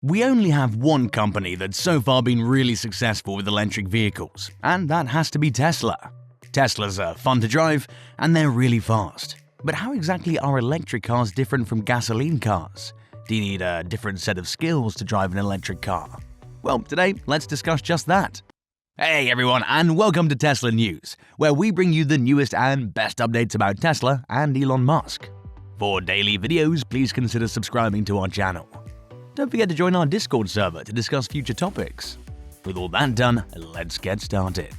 We only have one company that's so far been really successful with electric vehicles, and that has to be Tesla. Teslas are fun to drive, and they're really fast. But how exactly are electric cars different from gasoline cars? Do you need a different set of skills to drive an electric car? Well, today, let's discuss just that. Hey everyone, and welcome to Tesla News, where we bring you the newest and best updates about Tesla and Elon Musk. For daily videos, please consider subscribing to our channel. Don't forget to join our Discord server to discuss future topics. With all that done, let's get started.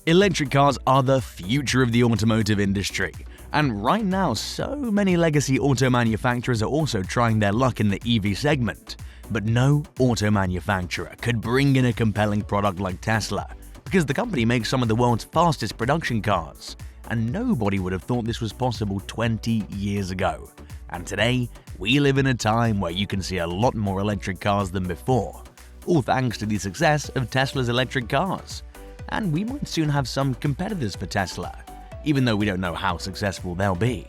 Electric cars are the future of the automotive industry, and right now so many legacy auto manufacturers are also trying their luck in the EV segment. But no auto manufacturer could bring in a compelling product like Tesla, because the company makes some of the world's fastest production cars, and nobody would have thought this was possible 20 years ago. And today, we live in a time where you can see a lot more electric cars than before, all thanks to the success of Tesla's electric cars. And we might soon have some competitors for Tesla, even though we don't know how successful they'll be.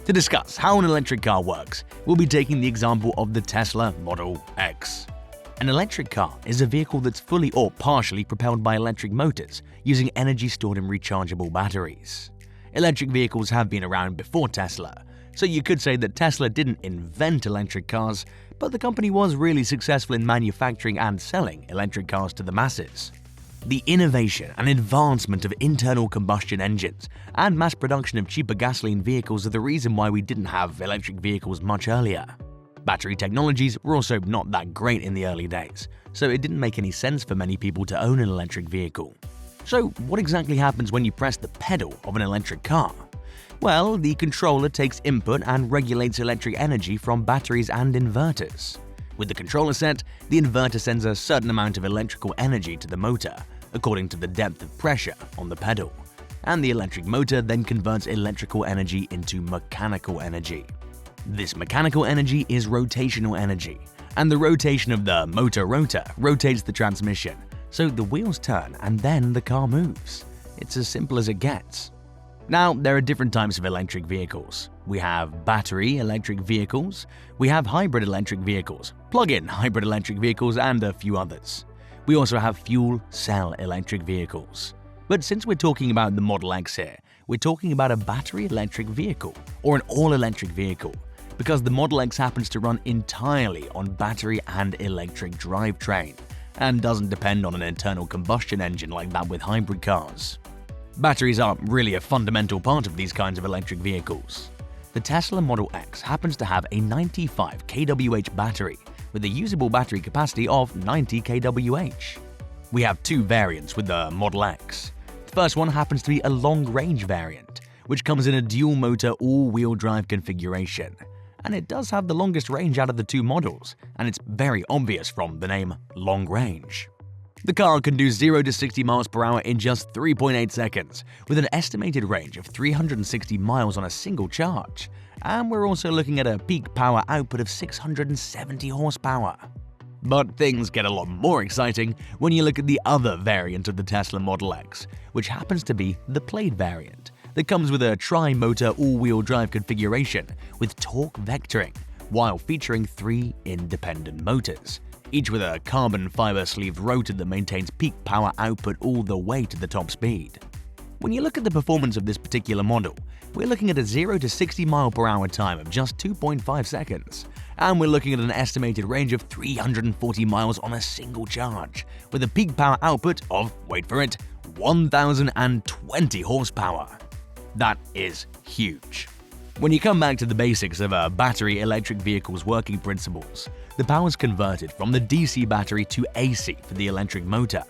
To discuss how an electric car works, we'll be taking the example of the Tesla Model X. An electric car is a vehicle that's fully or partially propelled by electric motors using energy stored in rechargeable batteries. Electric vehicles have been around before Tesla, so you could say that Tesla didn't invent electric cars, but the company was really successful in manufacturing and selling electric cars to the masses. The innovation and advancement of internal combustion engines and mass production of cheaper gasoline vehicles are the reason why we didn't have electric vehicles much earlier. Battery technologies were also not that great in the early days, so it didn't make any sense for many people to own an electric vehicle. So what exactly happens when you press the pedal of an electric car? Well, the controller takes input and regulates electric energy from batteries and inverters. With the controller set, the inverter sends a certain amount of electrical energy to the motor, according to the depth of pressure on the pedal, and the electric motor then converts electrical energy into mechanical energy. This mechanical energy is rotational energy, and the rotation of the motor rotor rotates the transmission, so the wheels turn and then the car moves. It's as simple as it gets. Now, there are different types of electric vehicles. We have battery electric vehicles, we have hybrid electric vehicles, plug-in hybrid electric vehicles, and a few others. We also have fuel cell electric vehicles. But since we're talking about the Model X here, we're talking about a battery electric vehicle, or an all-electric vehicle, because the Model X happens to run entirely on battery and electric drivetrain, and doesn't depend on an internal combustion engine like that with hybrid cars. Batteries are really a fundamental part of these kinds of electric vehicles. The Tesla Model X happens to have a 95 kWh battery with a usable battery capacity of 90 kWh. We have two variants with the Model X. The first one happens to be a long-range variant, which comes in a dual-motor all-wheel drive configuration. And it does have the longest range out of the two models, and it's very obvious from the name Long Range. The car can do 0 to 60 miles per hour in just 3.8 seconds, with an estimated range of 360 miles on a single charge. And we're also looking at a peak power output of 670 horsepower. But things get a lot more exciting when you look at the other variant of the Tesla Model X, which happens to be the Plaid variant, that comes with a tri-motor all-wheel drive configuration with torque vectoring, while featuring 3 independent motors, each with a carbon fiber sleeved rotor that maintains peak power output all the way to the top speed. When you look at the performance of this particular model, we're looking at a 0 to 60 mile per hour time of just 2.5 seconds, and we're looking at an estimated range of 340 miles on a single charge, with a peak power output of, wait for it, 1,020 horsepower. That is huge. When you come back to the basics of a battery electric vehicle's working principles, the power is converted from the DC battery to AC for the electric motor.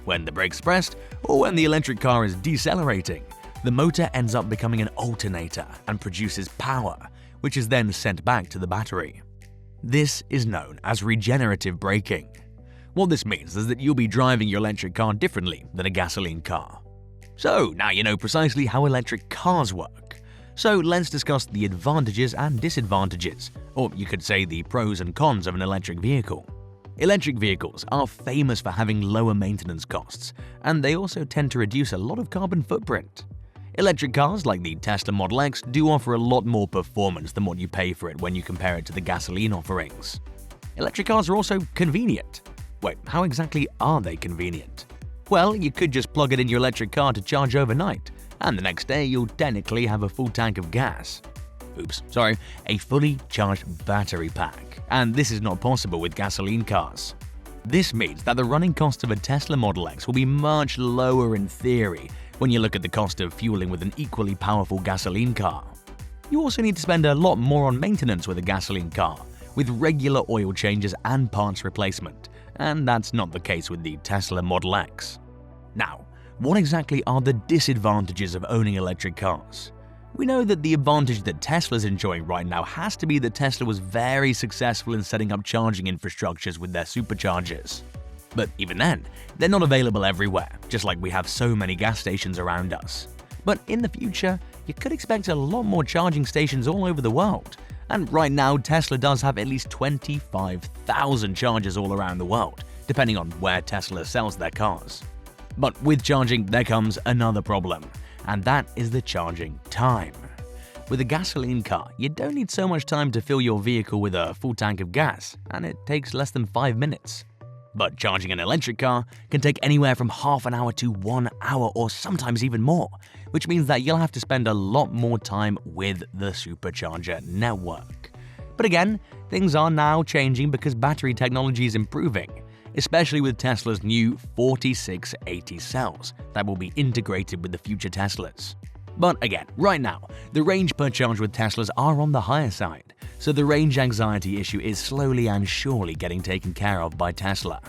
When the brakes are pressed, or when the electric car is decelerating, the motor ends up becoming an alternator and produces power, which is then sent back to the battery. This is known as regenerative braking. What this means is that you'll be driving your electric car differently than a gasoline car. So now you know precisely how electric cars work. So let's discuss the advantages and disadvantages, or you could say the pros and cons of an electric vehicle. Electric vehicles are famous for having lower maintenance costs, and they also tend to reduce a lot of carbon footprint. Electric cars like the Tesla Model X do offer a lot more performance than what you pay for it when you compare it to the gasoline offerings. Electric cars are also convenient. Wait, how exactly are they convenient? Well, you could just plug it in your electric car to charge overnight, and the next day you'll technically have a full tank of gas. Oops, sorry, a fully charged battery pack. And this is not possible with gasoline cars. This means that the running cost of a Tesla Model X will be much lower in theory when you look at the cost of fueling with an equally powerful gasoline car. You also need to spend a lot more on maintenance with a gasoline car, with regular oil changes and parts replacement, and that's not the case with the Tesla Model X. Now, what exactly are the disadvantages of owning electric cars? We know that the advantage that Tesla's enjoying right now has to be that Tesla was very successful in setting up charging infrastructures with their superchargers. But even then, they're not available everywhere, just like we have so many gas stations around us. But in the future, you could expect a lot more charging stations all over the world. And right now, Tesla does have at least 25,000 chargers all around the world, depending on where Tesla sells their cars. But with charging, there comes another problem, and that is the charging time. With a gasoline car, you don't need so much time to fill your vehicle with a full tank of gas, and it takes less than 5 minutes. But charging an electric car can take anywhere from half an hour to 1 hour, or sometimes even more, which means that you'll have to spend a lot more time with the supercharger network. But again, things are now changing because battery technology is improving, especially with Tesla's new 4680 cells that will be integrated with the future Teslas. But again, right now, the range per charge with Teslas are on the higher side, so the range anxiety issue is slowly and surely getting taken care of by Tesla.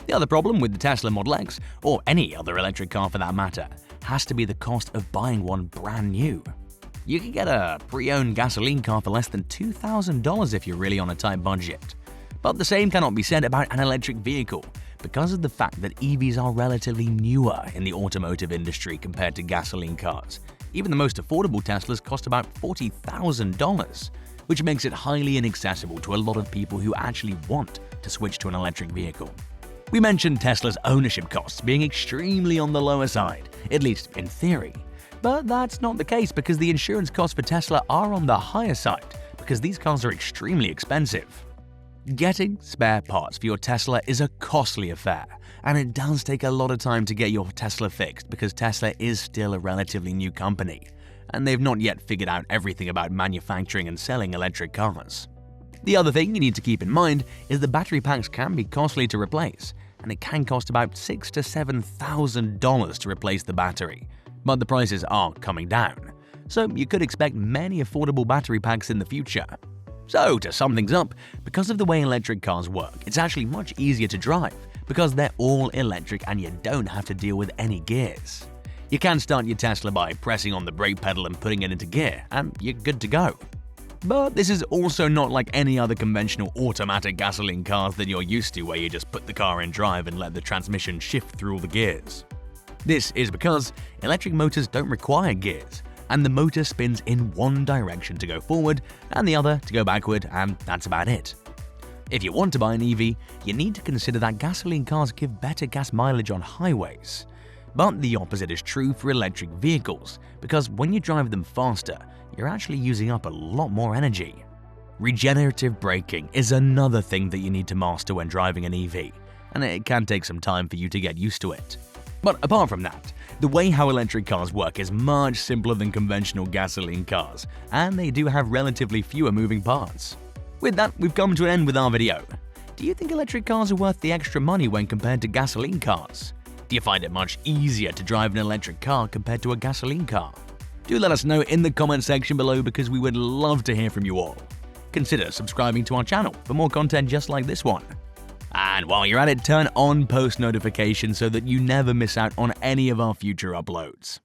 The other problem with the Tesla Model X, or any other electric car for that matter, has to be the cost of buying one brand new. You can get a pre-owned gasoline car for less than $2,000 if you're really on a tight budget. But the same cannot be said about an electric vehicle, because of the fact that EVs are relatively newer in the automotive industry compared to gasoline cars. Even the most affordable Teslas cost about $40,000, which makes it highly inaccessible to a lot of people who actually want to switch to an electric vehicle. We mentioned Tesla's ownership costs being extremely on the lower side, at least in theory. But that's not the case because the insurance costs for Tesla are on the higher side, because these cars are extremely expensive. Getting spare parts for your Tesla is a costly affair, and it does take a lot of time to get your Tesla fixed because Tesla is still a relatively new company, and they've not yet figured out everything about manufacturing and selling electric cars. The other thing you need to keep in mind is the battery packs can be costly to replace, and it can cost about $6,000 to $7,000 to replace the battery, but the prices are coming down, so you could expect many affordable battery packs in the future. So, to sum things up, because of the way electric cars work, it's actually much easier to drive because they're all electric and you don't have to deal with any gears. You can start your Tesla by pressing on the brake pedal and putting it into gear, and you're good to go. But this is also not like any other conventional automatic gasoline cars that you're used to where you just put the car in drive and let the transmission shift through all the gears. This is because electric motors don't require gears, and the motor spins in one direction to go forward and the other to go backward, and that's about it. If you want to buy an EV, you need to consider that gasoline cars give better gas mileage on highways. But the opposite is true for electric vehicles, because when you drive them faster, you're actually using up a lot more energy. Regenerative braking is another thing that you need to master when driving an EV, and it can take some time for you to get used to it. But apart from that, the way how electric cars work is much simpler than conventional gasoline cars, and they do have relatively fewer moving parts. With that, we've come to an end with our video. Do you think electric cars are worth the extra money when compared to gasoline cars? Do you find it much easier to drive an electric car compared to a gasoline car? Do let us know in the comment section below because we would love to hear from you all. Consider subscribing to our channel for more content just like this one. And while you're at it, turn on post notifications so that you never miss out on any of our future uploads.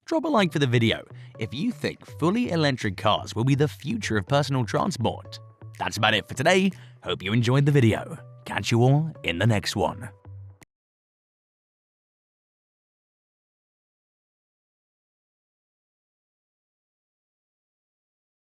Drop a like for the video if you think fully electric cars will be the future of personal transport. That's about it for today. Hope you enjoyed the video. Catch you all in the next one.